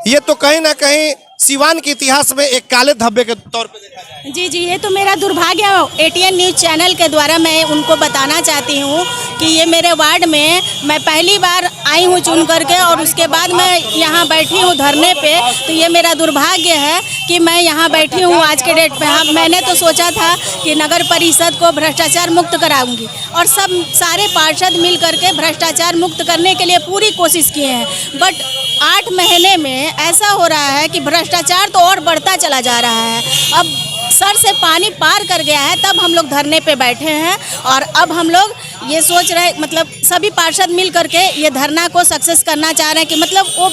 ये तो कहीं ना कहीं सिवान के इतिहास में एक काले धब्बे के तौर पे देखा जाए। जी जी, ये तो मेरा दुर्भाग्य एटीएन न्यूज़ चैनल के द्वारा मैं उनको बताना चाहती हूँ कि ये मेरे वार्ड में मैं पहली बार आई हूँ चुन करके, और उसके बाद मैं यहाँ बैठी हूँ धरने पे। तो ये मेरा दुर्भाग्य है कि मैं यहाँ बैठी हूँ आज के डेट पे। हाँ, मैंने तो सोचा था कि नगर परिषद को भ्रष्टाचार मुक्त कराऊंगी, और सब सारे पार्षद मिल करके भ्रष्टाचार मुक्त करने के लिए पूरी कोशिश किए हैं, बट 8 महीने में ऐसा हो रहा है कि भ्रष्टाचार तो और बढ़ता चला जा रहा है। अब सर से पानी पार कर गया है, तब हम लोग धरने पे बैठे हैं। और अब हम लोग ये सोच रहे, मतलब सभी पार्षद मिल करके ये धरना को सक्सेस करना चाह रहे हैं कि मतलब वो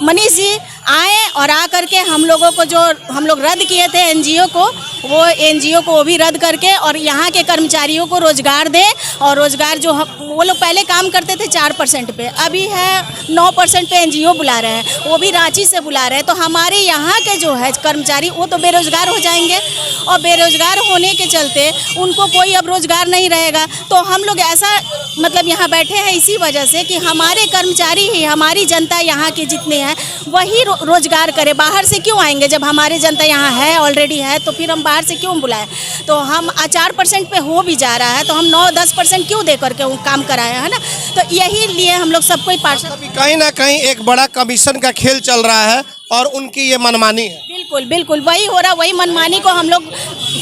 मनीष जी आए और आ करके हम लोगों को जो हम लोग रद्द किए थे एनजीओ को, वो एनजीओ को वो भी रद्द करके और यहाँ के कर्मचारियों को रोजगार दें। और रोजगार जो वो लोग पहले काम करते थे 4% पे, अभी है 9% पे एनजीओ बुला रहे हैं, वो भी रांची से बुला रहे हैं। तो हमारे यहाँ के जो है कर्मचारी वो तो बेरोजगार हो जाएंगे, और बेरोजगार होने के चलते उनको कोई अब रोजगार नहीं रहेगा। तो हम लोग ऐसा मतलब यहाँ बैठे हैं इसी वजह से कि हमारे कर्मचारी ही, हमारी जनता यहाँ की जितने हैं वही रोजगार करे। बाहर से क्यों आएंगे जब हमारी जनता यहाँ है, ऑलरेडी है, तो फिर हम बाहर से क्यों बुलाएं। तो हम 4% पे हो भी जा रहा है, तो हम 9-10% क्यों दे करके वो काम कराए, है ना। तो यही लिए हम लोग सबको पार्षद, कहीं ना कहीं एक बड़ा कमीशन का खेल चल रहा है और उनकी ये मनमानी है। बिल्कुल बिल्कुल वही हो रहा, वही मनमानी को हम लोग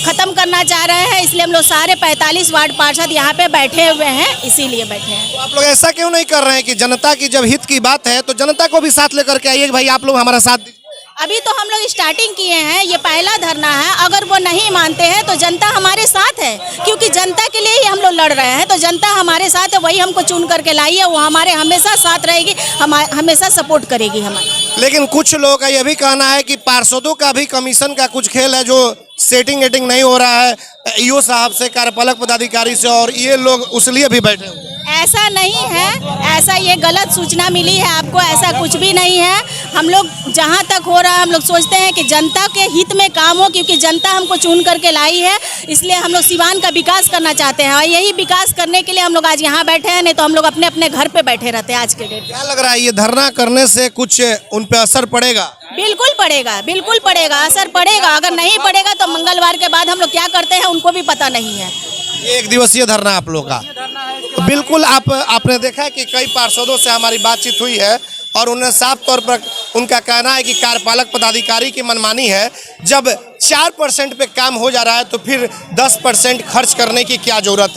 खत्म करना चाह रहे हैं। इसलिए हम लोग सारे 45 वार्ड पार्षद यहाँ पे बैठे हुए हैं, इसीलिए बैठे हैं। तो आप लोग ऐसा क्यों नहीं कर रहे हैं कि जनता की जब हित की बात है तो जनता को भी साथ लेकर के आइए कि भाई आप लोग हमारा साथ दीजिए। अभी तो हम लोग स्टार्टिंग किए हैं, ये पहला धरना है। अगर वो नहीं मानते हैं तो जनता हमारे साथ है, क्योंकि जनता के लिए ही हम लोग लड़ रहे हैं। तो जनता हमारे साथ है, वही हमको चुन करके लाई है, वो हमारे हमेशा साथ रहेगी, हमेशा सपोर्ट करेगी हमारी। लेकिन कुछ लोगों का यह भी कहना है कि पार्षदों का भी कमीशन का कुछ खेल है, जो सेटिंग एटिंग नहीं हो रहा है ईओ साहब से, कार्यपालक पदाधिकारी से, और ये लोग उस लिए भी बैठे हुए हैं। ऐसा नहीं है, ऐसा ये गलत सूचना मिली है आपको, ऐसा कुछ भी नहीं है। हम लोग जहाँ तक हो रहा है हम लोग सोचते हैं कि जनता के हित में काम हो, क्योंकि जनता हमको चुन करके लाई है। इसलिए हम लोग सिवान का विकास करना चाहते हैं, और यही विकास करने के लिए हम लोग आज यहाँ बैठे हैं, नहीं तो हम लोग अपने अपने घर पे बैठे रहते हैं आज के डेट। क्या लग रहा है ये धरना करने से कुछ उन पे असर पड़ेगा? बिल्कुल पड़ेगा, बिल्कुल पड़ेगा, असर पड़ेगा। अगर नहीं पड़ेगा तो मंगलवार के बाद हम लोग क्या करते हैं उनको भी पता नहीं है। ये 1 दिवसीय धरना आप लोग का। तो बिल्कुल आपने देखा कि कई पार्षदों से हमारी बातचीत हुई है और उन्हें साफ तौर पर उनका कहना है कि कार्यपालक पदाधिकारी की मनमानी है। जब 4% पे काम हो जा रहा है तो फिर 10% खर्च करने की क्या जरूरत है।